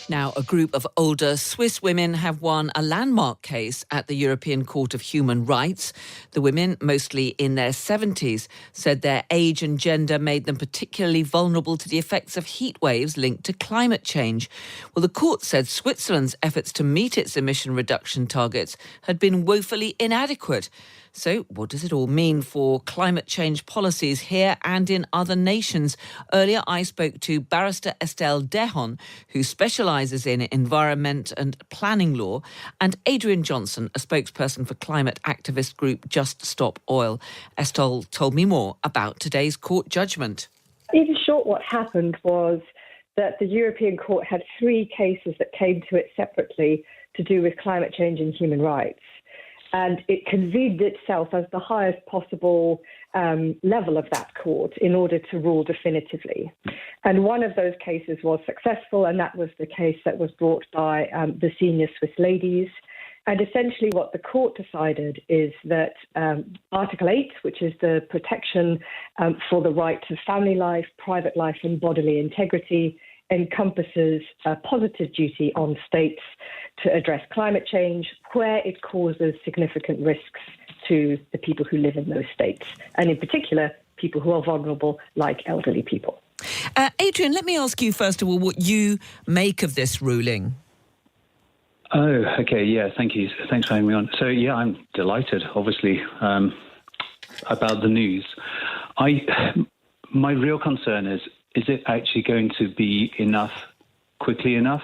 Now, a group of older Swiss women have won a landmark case at the European Court of Human Rights. The women, mostly in their 70s, said their age and gender made them particularly vulnerable to the effects of heat waves linked to climate change. Well, the court said Switzerland's efforts to meet its emission reduction targets had been woefully inadequate. So what does it all mean for climate change policies here and in other nations? Earlier, I spoke to barrister Estelle Dehon, who specialises in environment and planning law, and Adrian Johnson, a spokesperson for climate activist group Just Stop Oil. Estelle told me more about today's court judgment. In short, what happened was that the European Court had 3 cases that came to it separately to do with climate change and human rights. And it convened itself as the highest possible level of that court in order to rule definitively. And one of those cases was successful, and that was the case that was brought by the senior Swiss ladies. And essentially what the court decided is that Article 8, which is the protection for the right to family life, private life and bodily integrity, encompasses a positive duty on states to address climate change where it causes significant risks to the people who live in those states, and in particular, people who are vulnerable, like elderly people. Adrian, let me ask you, first of all, what you make of this ruling. Oh, okay, yeah, thank you. Thanks for having me on. So, yeah, I'm delighted, obviously, about the news. My real concern is it actually going to be enough, quickly enough?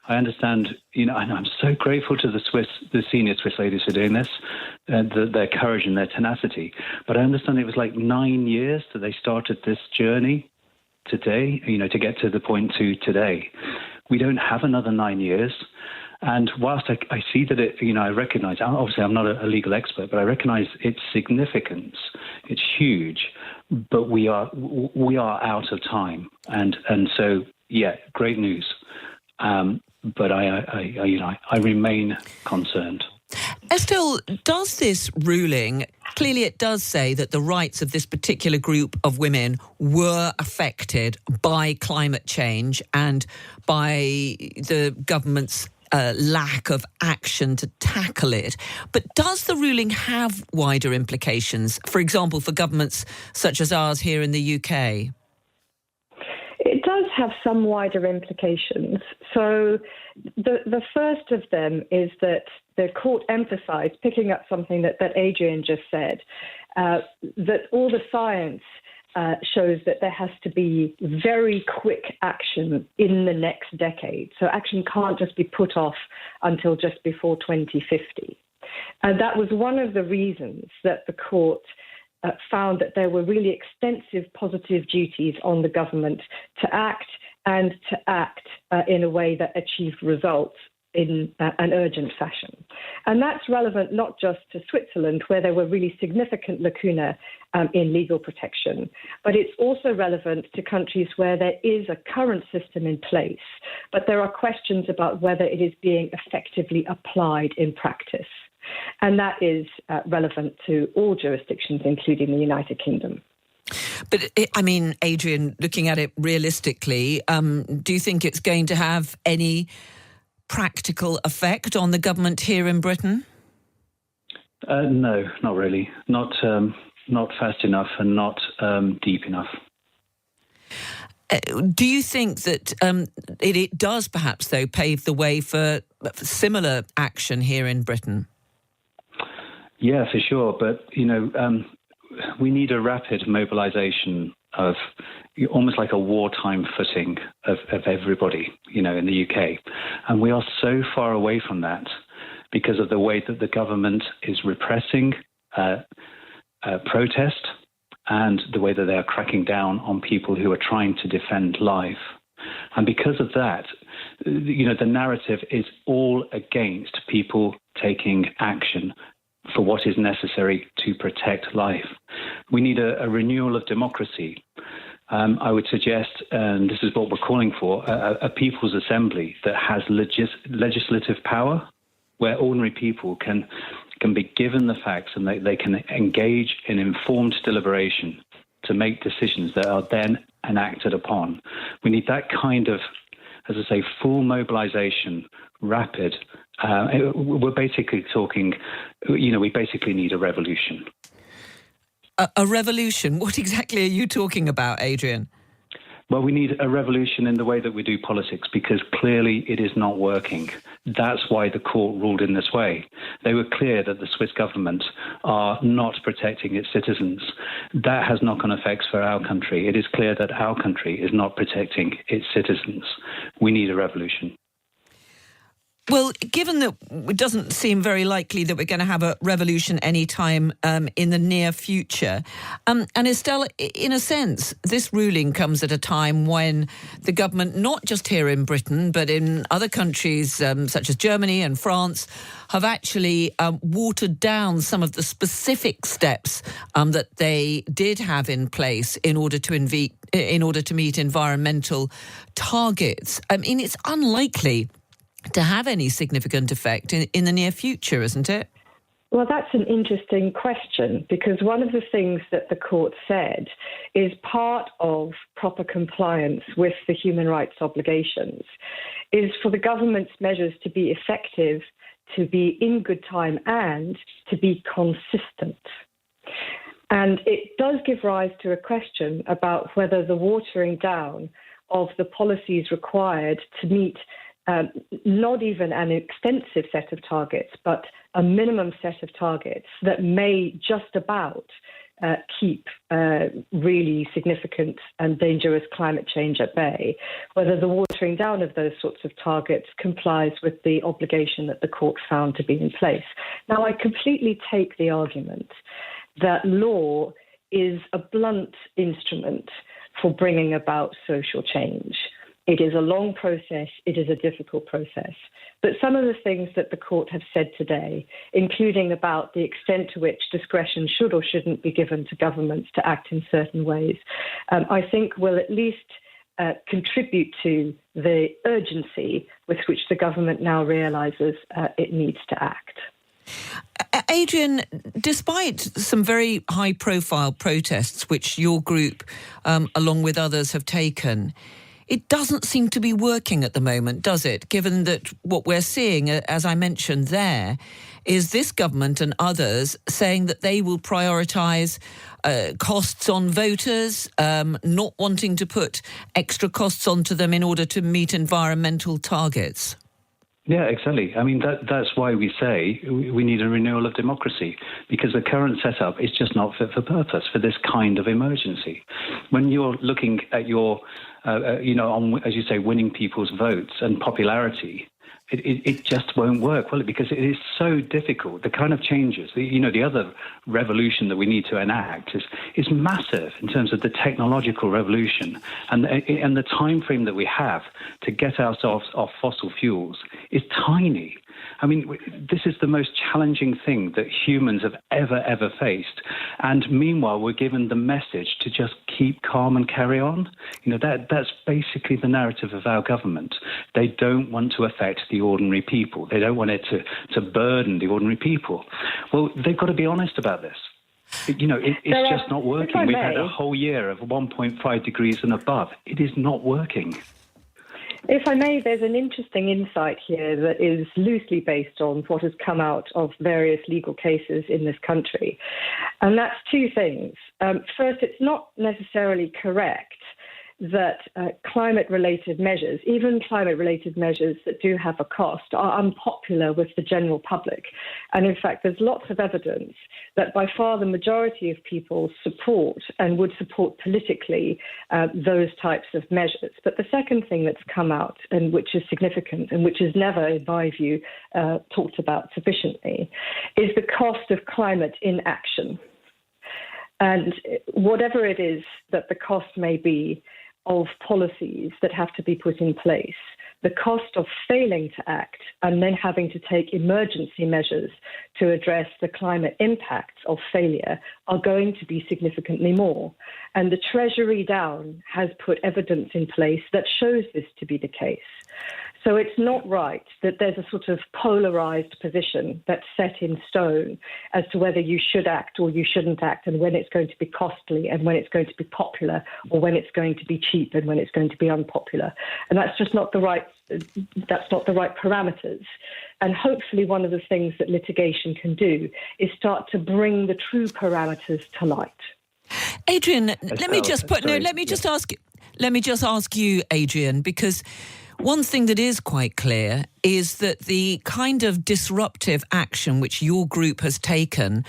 I understand, and I'm so grateful to the senior Swiss ladies for doing this, their courage and their tenacity. But I understand it was like 9 years that they started this journey today, to get to the point to today. We don't have another 9 years. And whilst I see that I recognise, obviously I'm not a legal expert, but I recognise its significance. It's huge, but we are out of time. And so, yeah, great news. But I remain concerned. Estelle, does this ruling, clearly it does say that the rights of this particular group of women were affected by climate change and by the government's lack of action to tackle it. But does the ruling have wider implications, for example, for governments such as ours here in the UK? It does have some wider implications. So the first of them is that the court emphasised, picking up something that Adrian just said, that all the science shows that there has to be very quick action in the next decade. So action can't just be put off until just before 2050. And that was one of the reasons that the court found that there were really extensive positive duties on the government to act in a way that achieved results in an urgent fashion. And that's relevant not just to Switzerland, where there were really significant lacuna in legal protection, but it's also relevant to countries where there is a current system in place, but there are questions about whether it is being effectively applied in practice. And that is relevant to all jurisdictions, including the United Kingdom. But, Adrian, looking at it realistically, do you think it's going to have any practical effect on the government here in Britain? No, not really. Not fast enough and not deep enough. Do you think that it does perhaps, though, pave the way for similar action here in Britain? Yeah, for sure. But, we need a rapid mobilisation of almost like a wartime footing of everybody, in the UK. And we are so far away from that because of the way that the government is repressing protest and the way that they are cracking down on people who are trying to defend life. And because of that, the narrative is all against people taking action for what is necessary to protect life. We need a renewal of democracy. I would suggest, and this is what we're calling for, a people's assembly that has legislative power, where ordinary people can be given the facts and they can engage in informed deliberation to make decisions that are then enacted upon. We need that kind of as I say, full mobilisation, rapid. We're basically talking, we basically need a revolution. A revolution? What exactly are you talking about, Adrian? Well, we need a revolution in the way that we do politics, because clearly it is not working. That's why the court ruled in this way. They were clear that the Swiss government are not protecting its citizens. That has knock-on effects for our country. It is clear that our country is not protecting its citizens. We need a revolution. Well, given that it doesn't seem very likely that we're going to have a revolution anytime in the near future, and Estelle, in a sense, this ruling comes at a time when the government, not just here in Britain, but in other countries such as Germany and France, have actually watered down some of the specific steps that they did have in place in order to meet environmental targets. I mean, it's unlikely to have any significant effect in the near future, isn't it? Well, that's an interesting question, because one of the things that the court said is part of proper compliance with the human rights obligations is for the government's measures to be effective, to be in good time, and to be consistent. And it does give rise to a question about whether the watering down of the policies required to meet not even an extensive set of targets, but a minimum set of targets that may just about keep really significant and dangerous climate change at bay, whether the watering down of those sorts of targets complies with the obligation that the court found to be in place. Now, I completely take the argument that law is a blunt instrument for bringing about social change. It is a long process. It is a difficult process. But some of the things that the court have said today, including about the extent to which discretion should or shouldn't be given to governments to act in certain ways, I think will at least contribute to the urgency with which the government now realises it needs to act. Adrian, despite some very high-profile protests which your group, along with others, have taken, it doesn't seem to be working at the moment, does it? Given that what we're seeing, as I mentioned there, is this government and others saying that they will prioritise costs on voters, not wanting to put extra costs onto them in order to meet environmental targets. Yeah, exactly. I mean, that's why we say we need a renewal of democracy, because the current setup is just not fit for purpose for this kind of emergency. When you're looking at your, on, as you say, winning people's votes and popularity, it just won't work, will it? Because it is so difficult. The kind of changes, the other revolution that we need to enact is massive in terms of the technological revolution, and the time frame that we have to get ourselves off fossil fuels is tiny. I mean, this is the most challenging thing that humans have ever faced. And meanwhile, we're given the message to just keep calm and carry on. That's basically the narrative of our government. They don't want to affect the ordinary people. They don't want it to burden the ordinary people. Well, they've got to be honest about this. It's just not working. We've had a whole year of 1.5 degrees and above. It is not working. If I may, there's an interesting insight here that is loosely based on what has come out of various legal cases in this country. And that's two things. First, it's not necessarily correct that climate-related measures, even climate-related measures that do have a cost, are unpopular with the general public. And in fact, there's lots of evidence that by far the majority of people support and would support politically those types of measures. But the second thing that's come out, and which is significant and which is never, in my view, talked about sufficiently, is the cost of climate inaction. And whatever it is that the cost may be of policies that have to be put in place, the cost of failing to act and then having to take emergency measures to address the climate impacts of failure are going to be significantly more. And the Treasury down has put evidence in place that shows this to be the case. So it's not right that there's a sort of polarized position that's set in stone as to whether you should act or you shouldn't act, and when it's going to be costly and when it's going to be popular, or when it's going to be cheap and when it's going to be unpopular. And that's just not the right parameters. And hopefully one of the things that litigation can do is start to bring the true parameters to light. Adrian, let me just ask you, Adrian, because one thing that is quite clear is that the kind of disruptive action which your group has taken,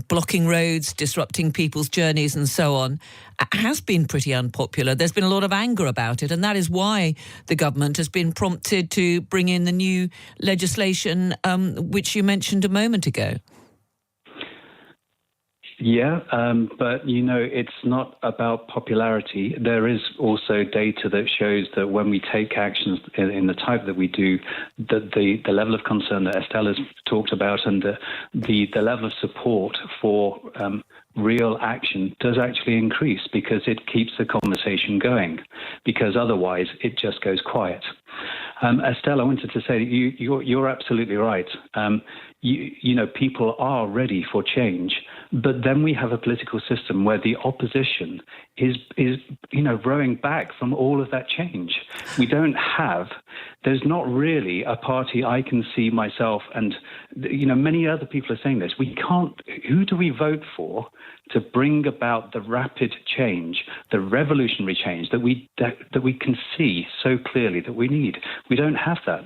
blocking roads, disrupting people's journeys and so on, has been pretty unpopular. There's been a lot of anger about it, and that is why the government has been prompted to bring in the new legislation which you mentioned a moment ago. Yeah, but, it's not about popularity. There is also data that shows that when we take actions in the type that we do, that the level of concern that Estelle has talked about and the level of support for real action does actually increase, because it keeps the conversation going, because otherwise it just goes quiet. Estelle, I wanted to say that you're absolutely right. People are ready for change, but then we have a political system where the opposition is rowing back from all of that change. There's not really a party I can see myself, and many other people are saying this. Who do we vote for to bring about the rapid change, the revolutionary change that we can see so clearly that we need? We don't have that.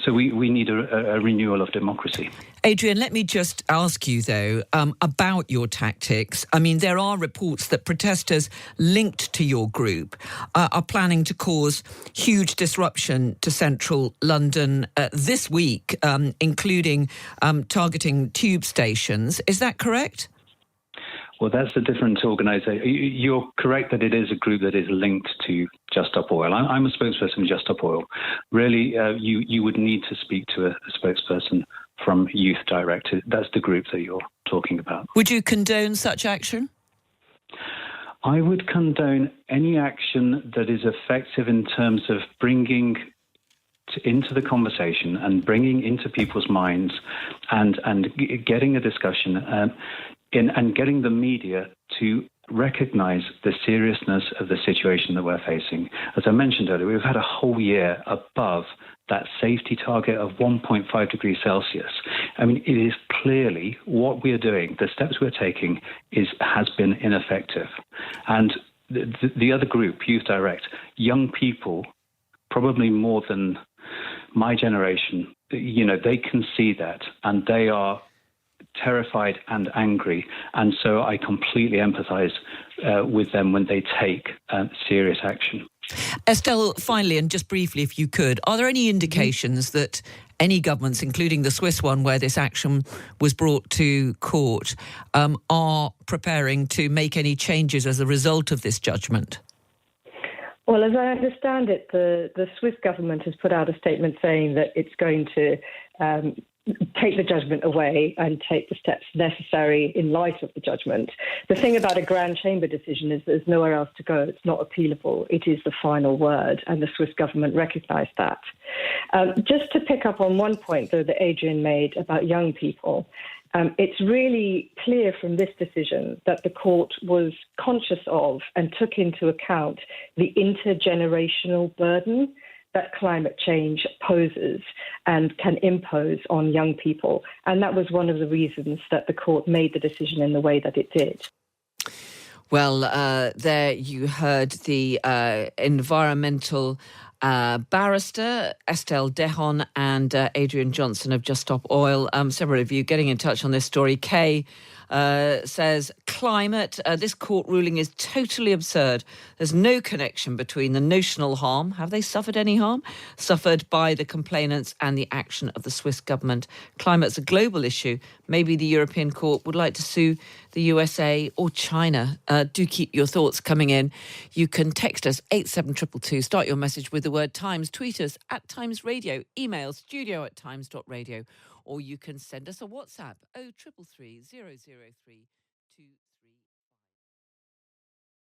So we need a renewal of democracy. Adrian, let me just ask you, though, about your tactics. I mean, there are reports that protesters linked to your group are planning to cause huge disruption to central London this week, including targeting tube stations. Is that correct? Well, that's a different organisation. You're correct that it is a group that is linked to Just Stop Oil. I'm a spokesperson of Just Stop Oil. Really, you would need to speak to a spokesperson from Youth Direct. That's the group that you're talking about. Would you condone such action? I would condone any action that is effective in terms of bringing into the conversation and bringing into people's minds and getting a discussion and getting the media to recognise the seriousness of the situation that we're facing. As I mentioned earlier, we've had a whole year above that safety target of 1.5 degrees Celsius. I mean, it is clearly what we are doing, the steps we're taking has been ineffective. And the other group, Youth Direct, young people, probably more than my generation, they can see that, and they are terrified and angry. And so I completely empathise with them when they take serious action. Estelle, finally, and just briefly, if you could, are there any indications that any governments, including the Swiss one where this action was brought to court, are preparing to make any changes as a result of this judgment? Well, as I understand it, the Swiss government has put out a statement saying that it's going to take the judgment away and take the steps necessary in light of the judgment. The thing about a Grand Chamber decision is there's nowhere else to go. It's not appealable. It is the final word, and the Swiss government recognised that. Just to pick up on one point, though, that Adrian made about young people, it's really clear from this decision that the court was conscious of and took into account the intergenerational burden that climate change poses and can impose on young people. And that was one of the reasons that the court made the decision in the way that it did. Well, there you heard the environmental barrister Estelle Dehon and Adrian Johnson of Just Stop Oil. Several of you getting in touch on this story. Kay says, climate, this court ruling is totally absurd. There's no connection between the notional harm, have they suffered any harm, suffered by the complainants and the action of the Swiss government. Climate's a global issue. Maybe the European Court would like to sue the USA or China. Do keep your thoughts coming in. You can text us 87222, start your message with the word Times, tweet us at Times Radio, email studio@times.radio, or you can send us a WhatsApp 0333 003